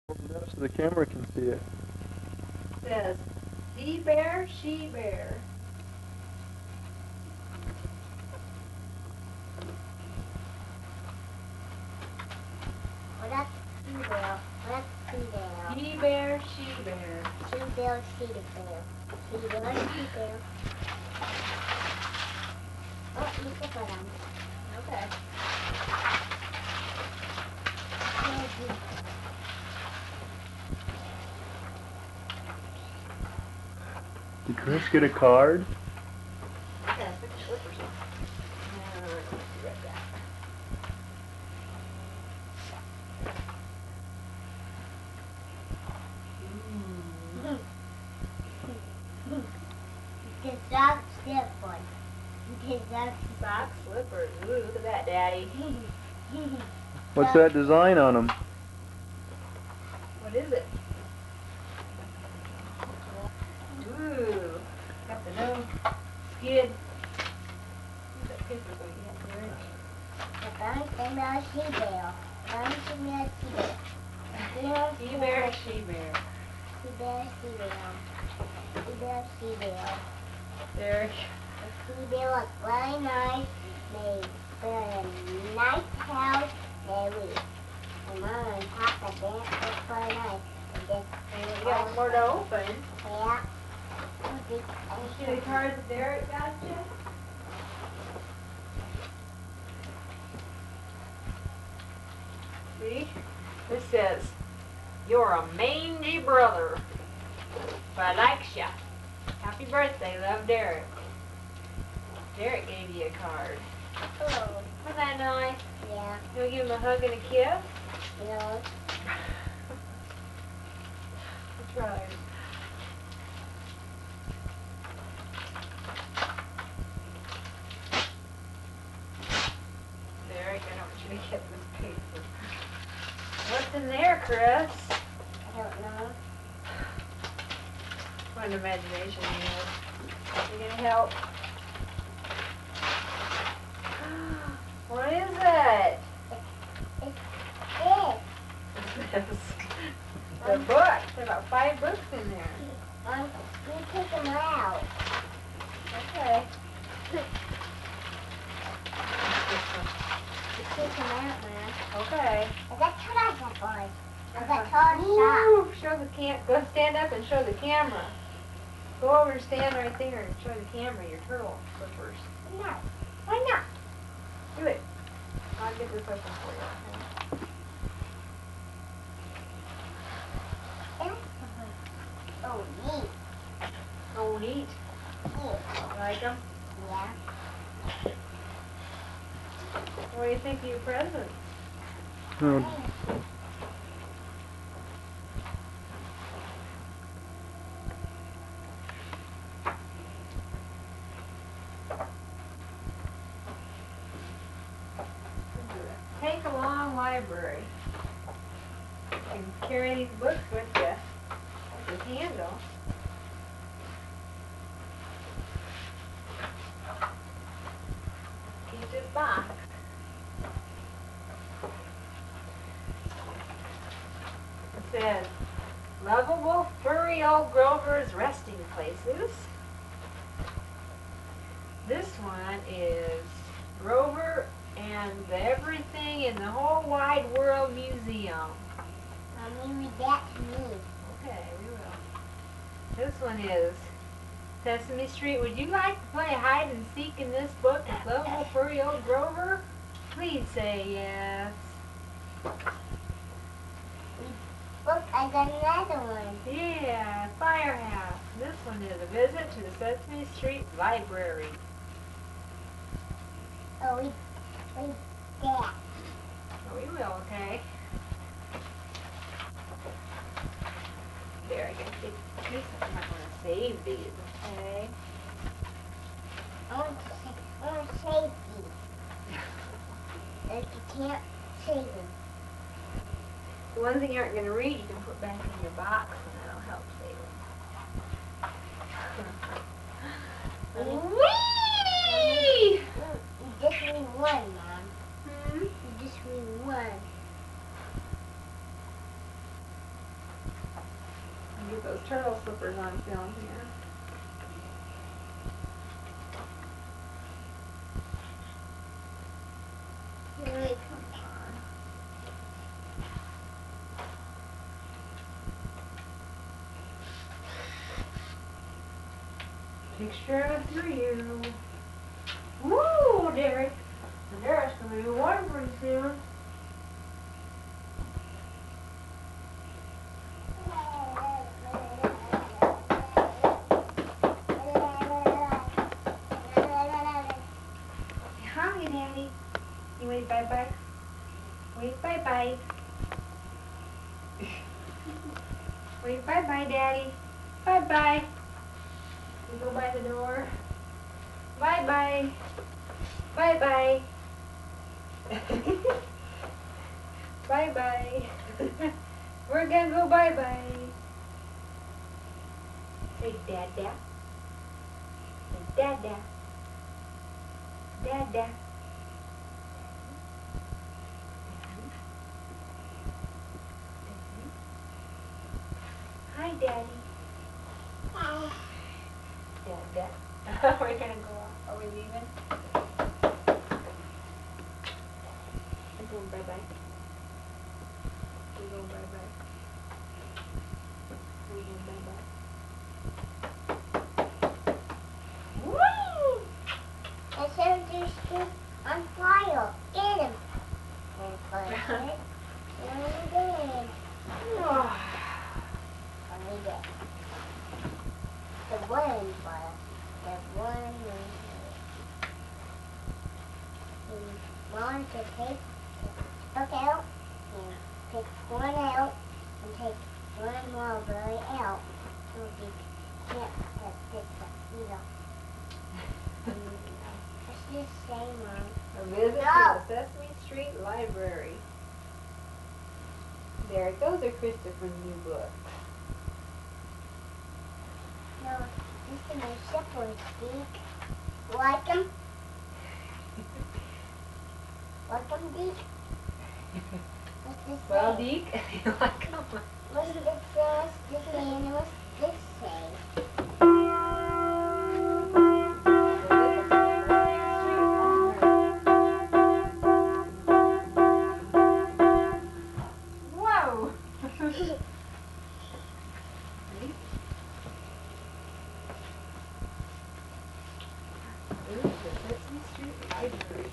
Hold it up so the camera can see it. It says, he bear, she bear. Well, that's she bear. Well, that's she bear. He bear, she bear. She bear, she bear. She bear, she bear. Oh, you can put them. Okay. Did Chris get a card? Okay, stick the slippers on. Let's be right back. Because that's different. Because that's Sock slippers. Ooh, look at that, Daddy. What's that design on them? What is it? Ooh, got the nose skid. Where's that picture so you can't see it? the bunch of she bear. Bunch of she bear. He bear, she bear. She bear, she bear. She bear, she bear. There. The she bear looks very nice. They built a nice house. They live. And Mom and Papa dance look very nice. And we got more to open. Yeah. You see the cards that Derek got you? See? This says, you're a mangy brother, but I likes ya. Happy birthday, love, Derek. Derek gave you a card. Oh. Isn't that nice? Yeah. You want to give him a hug and a kiss? No. That's right. Derek, I don't want you to get this paper. What's in there, Chris? I don't know. What an imagination you have. You gonna help? What is it? It's What's this? The book. There's about 5 books in there. you take them out. Okay. You take them out, man. Okay. That's what I got, boys. I got tossed up. Show the go stand up and show the camera. Go over and stand right there and show the camera your turtle slippers. No. Why not? Do it. I'll get this open for you. Oh, neat. Oh, neat. Yeah. Like them? Yeah. What do you think of your presents? Oh, Take a long library. You can carry these books with you. With the handle. Keep this box. It says, lovable furry old Grover's resting places. This one is Grover and the Everything in the Whole Wide World Museum. Mommy, read that to me. Okay, we will. This one is Sesame Street. Would you like to play hide and seek in this book with lovable furry old Grover? Please say yes. Look, I got another one. Yeah, Firehouse. This one is a visit to the Sesame Street Library. Oh, read that. Oh, we will, okay? There, I guess I'm not going to save these, okay? I want to save these. If you can't save them. The ones that you aren't going to read, you can put back in your box, and that'll help save them. Whee! You just read one, Mom. Hmm? You just read one. extra for you. Woo, Derek. Derek's gonna be warm pretty soon. Hi, Daddy. You wave bye-bye? Wave bye-bye. Wave bye-bye, Daddy. Bye-bye. You go by the door. Bye-bye. Bye-bye. Bye-bye. We're gonna go bye-bye. Say Dada. Say Dada. Dada. Hi, Daddy. Dada. We're gonna go off. Are we leaving? I'm going bye-bye. We're going bye-bye. We're going bye-bye. Woo! The soldier's still on fire. Get him. And push it. And then. Only that. The one fire. The one. He wants to take the book out and pick one out and take one mulberry out. So he can't pick the, It's just say, Mom. A visit to the Sesame Street Library. Derek, those are Christopher's new books. No, this is my shepherd's beak. Like him? Like him, Deke? What's this Well, say? Deke, you like them? What's this say? This say, and what's this say? Whoa! Ooh, the Sesame Street Library.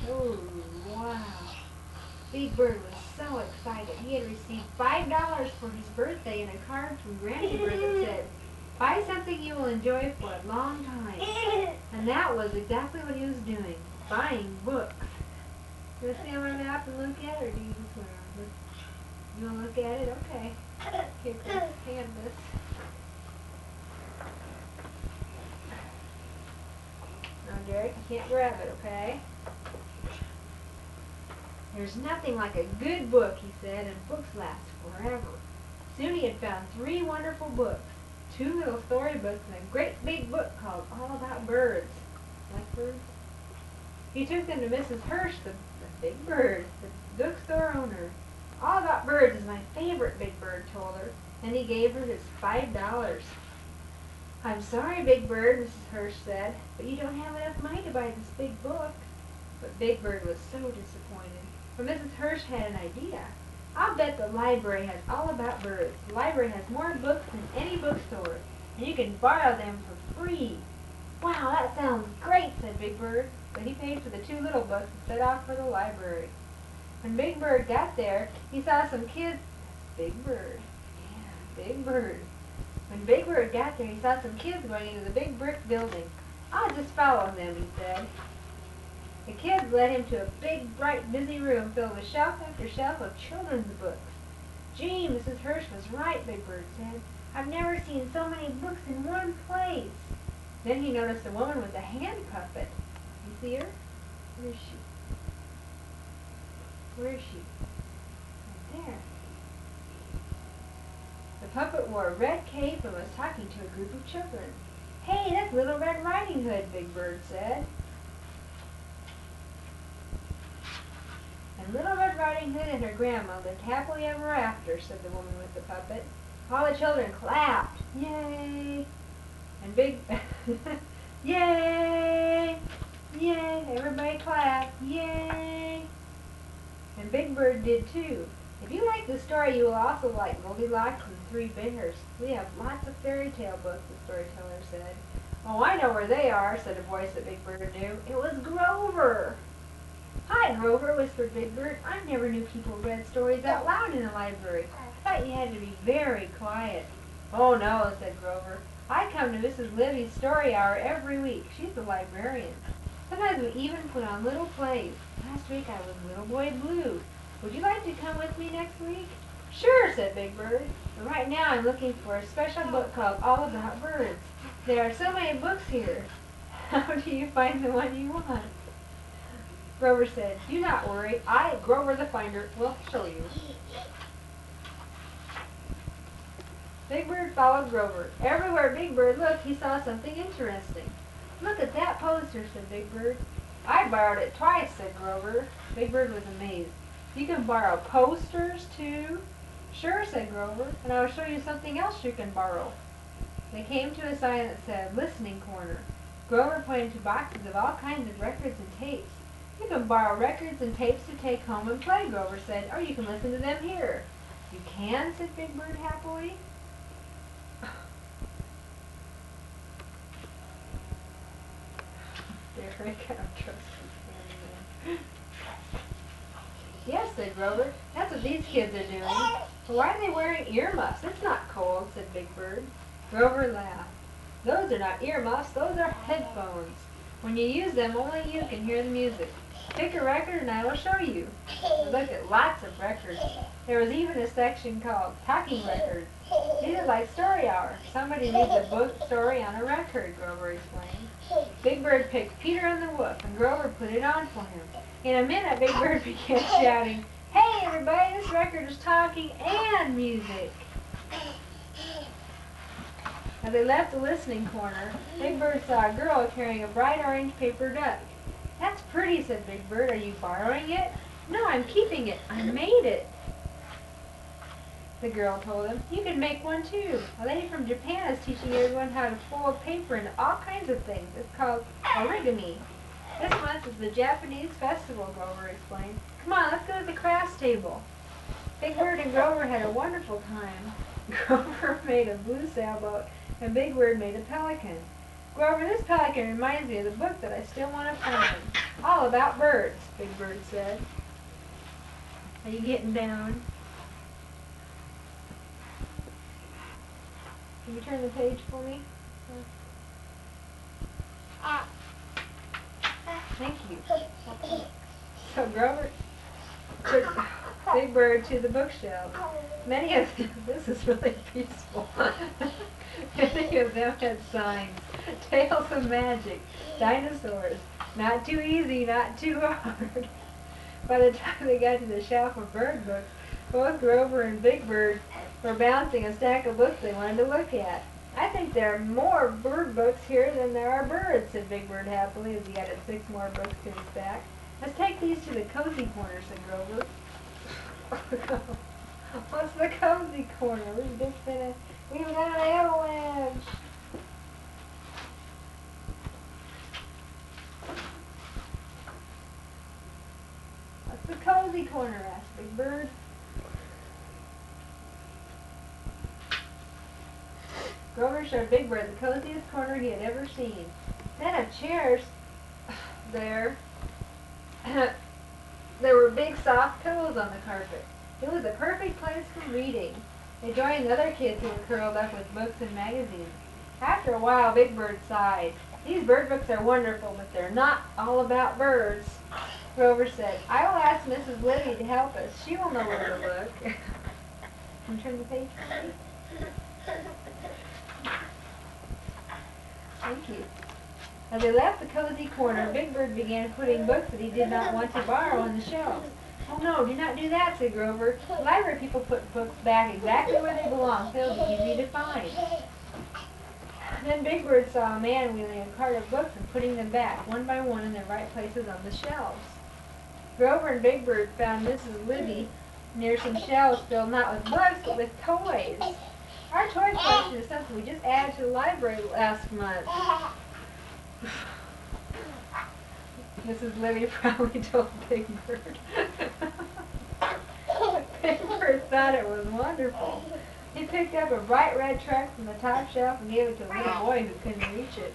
Oh, wow. Big Bird was so excited. He had received $5 for his birthday and a card from Granny Bird that said, "Buy something you will enjoy for a long time." And that was exactly what he was doing, buying books. You want to stand right up and look at it, or do you just want to look? You want to look at it? Okay. Here, Chris, hand this. Now, Derek, you can't grab it, okay? There's nothing like a good book, he said, and books last forever. Soon he had found 3 wonderful books, 2 little storybooks, and a great big book called All About Birds. Like birds? He took them to Mrs. Hirsch, the Big Bird, the bookstore owner. All About Birds is my favorite, Big Bird told her, and he gave her his $5. "I'm sorry, Big Bird," Mrs. Hirsch said, "but you don't have enough money to buy this big book." But Big Bird was so disappointed. But Mrs. Hirsch had an idea. "I'll bet the library has All About Birds. The library has more books than any bookstore, and you can borrow them for free." "Wow, that sounds great," said Big Bird. But he paid for the 2 little books and set off for the library. When Big Bird got there, he saw some kids. Big Bird. Yeah, Big Bird. When Big Bird got there, he saw some kids going into the big brick building. "I'll just follow them," he said. The kids led him to a big, bright, busy room filled with shelf after shelf of children's books. "Gee, Mrs. Hirsch was right," Big Bird said. "I've never seen so many books in one place." Then he noticed a woman with a hand puppet. You see her? Where is she? Where is she? Right there. The puppet wore a red cape and was talking to a group of children. "Hey, that's Little Red Riding Hood," Big Bird said. "And Little Red Riding Hood and her grandma lived happily ever after," said the woman with the puppet. All the children clapped. Yay! And Big... Yay! Yay! Everybody clapped. Yay! And Big Bird did too. If you like the story, you will also like Goldilocks and the 3 Bears. We have lots of fairy tale books, the storyteller said. "Oh, I know where they are," said a voice that Big Bird knew. It was Grover. "Hi, Grover," whispered Big Bird. "I never knew people read stories out loud in the library. I thought you had to be very quiet." "Oh, no," said Grover. "I come to Mrs. Livy's story hour every week. She's the librarian. Sometimes we even put on little plays. Last week I was Little Boy Blue. Would you like to come with me next week?" "Sure," said Big Bird. "But right now I'm looking for a special book called All About Birds. There are so many books here. How do you find the one you want?" Grover said, "Do not worry. I, Grover the Finder, will show you." Big Bird followed Grover. Everywhere Big Bird looked, he saw something interesting. "Look at that poster," said Big Bird. "I borrowed it twice," said Grover. Big Bird was amazed. "You can borrow posters, too?" "Sure," said Grover, "and I'll show you something else you can borrow." They came to a sign that said, "Listening Corner." Grover pointed to boxes of all kinds of records and tapes. "You can borrow records and tapes to take home and play," Grover said, "or you can listen to them here." "You can?" said Big Bird happily. There, I kind of trust you. "Yes," said Grover, "that's what these kids are doing." "But why are they wearing earmuffs? It's not cold," said Big Bird. Grover laughed. "Those are not earmuffs, those are headphones. When you use them, only you can hear the music. Pick a record and I will show you." They looked at lots of records. There was even a section called Talking Records. "These are like story hour. Somebody reads a book story on a record," Grover explained. Big Bird picked Peter and the Wolf, and Grover put it on for him. In a minute, Big Bird began shouting, "Hey, everybody, this record is talking and music." As they left the listening corner, Big Bird saw a girl carrying a bright orange paper duck. "That's pretty," said Big Bird. "Are you borrowing it?" "No, I'm keeping it. I made it," the girl told him. "You can make one too. A lady from Japan is teaching everyone how to fold paper into all kinds of things. It's called origami. This month is the Japanese festival," Grover explained. "Come on, let's go to the crafts table." Big Bird and Grover had a wonderful time. Grover made a blue sailboat, and Big Bird made a pelican. "Grover, this pelican reminds me of the book that I still want to find. All About Birds," Big Bird said. "Are you getting down? Can you turn the page for me?" "Thank you." So Grover took Big Bird to the bookshelf. Many of them, this is really peaceful. Many of them had signs, tales of magic, dinosaurs, not too easy, not too hard. By the time they got to the shelf of bird books, both Grover and Big Bird were balancing a stack of books they wanted to look at. "I think there are more bird books here than there are birds," said Big Bird happily as he added 6 more books to his stack. "Let's take these to the cozy corner," said Grover. "What's the cozy corner? We've got an avalanche." "What's the cozy corner?" asked Big Bird. Grover showed Big Bird the coziest corner he had ever seen. Instead of chairs there, there were big soft pillows on the carpet. It was a perfect place for reading. They joined the other kids who were curled up with books and magazines. After a while, Big Bird sighed. "These bird books are wonderful, but they're not all about birds." Grover said, "I will ask Mrs. Livy to help us. She will know where to look." Can you turn the page, please? Thank you. As they left the cozy corner, Big Bird began putting books that he did not want to borrow on the shelves. "Oh no, do not do that," said Grover. "Library people put books back exactly where they belong, so they'll be easy to find." Then Big Bird saw a man wheeling a cart of books and putting them back, one by one, in their right places on the shelves. Grover and Big Bird found Mrs. Libby near some shelves filled not with books, but with toys. "Our toy collection is something we just added to the library last month," Mrs. Libby proudly told Big Bird. Big Bird thought it was wonderful. He picked up a bright red truck from the top shelf and gave it to a little boy who couldn't reach it.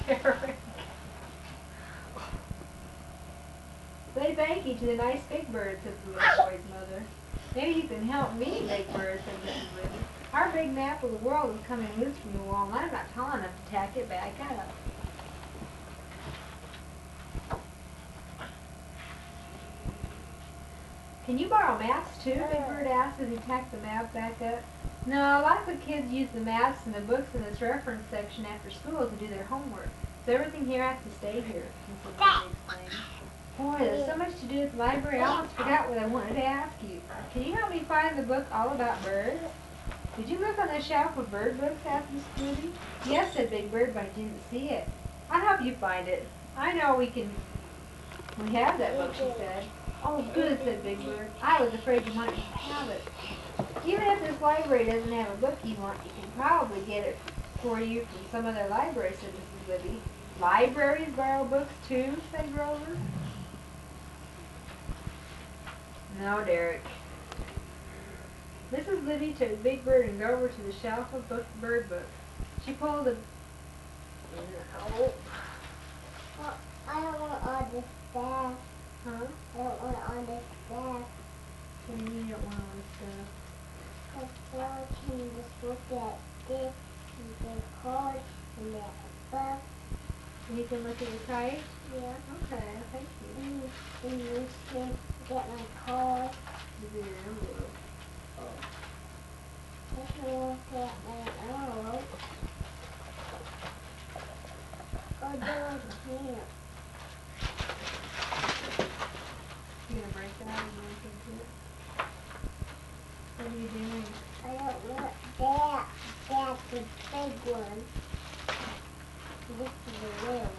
Derek. Say thank you to the nice Big Bird, said the little boy's mother. Maybe you can help me, Big Bird, said Mrs. Libby. Our big map of the world is coming loose from the wall, and I'm not tall enough to tack it back up. Can you borrow maps too? Big Bird asked as he tacked the map back up. No, lots of kids use the maps and the books in this reference section after school to do their homework. So everything here has to stay here, Mrs. Libby explained. Boy, there's so much to do at the library, I almost forgot what I wanted to ask you. Can you help me find the book all about birds? Did you look on the shelf of bird books? Asked Miss Libby. Yes, said Big Bird, but I didn't see it. I'll help you find it. I know we have that book, she said. Oh, good, said Big Bird. I was afraid you might not have it. Even if this library doesn't have a book you want, you can probably get it for you from some other library, said Mrs. Libby. Libraries borrow books too, said Grover. No, Derek. Mrs. Libby took Big Bird and Grover to the shelf of bird books. She pulled a... No. Well, I don't want all this stuff. Huh? I don't want all this stuff. What do you mean you don't want all this stuff? Because now can you just look at this and get card and that book. And you can look at the kite? Yeah. Okay, thank you. And you can get my card. This is your envelope. You can look at my envelope. Oh, no, I can't. You gonna break that and look into it? What are you doing? I don't want that. That's the big one. This is the little one.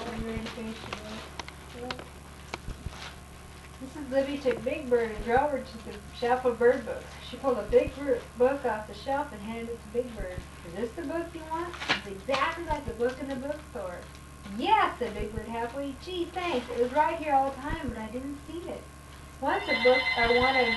Are you ready to finish your book? Look. Mrs. Libby took Big Bird and Grover to the shelf of bird books. She pulled a big book off the shelf and handed it to Big Bird. Is this the book you want? It's exactly like the book in the bookstore. Yes, said Big Bird happily. Gee, thanks. It was right here all the time, but I didn't see it. Once a book I wanted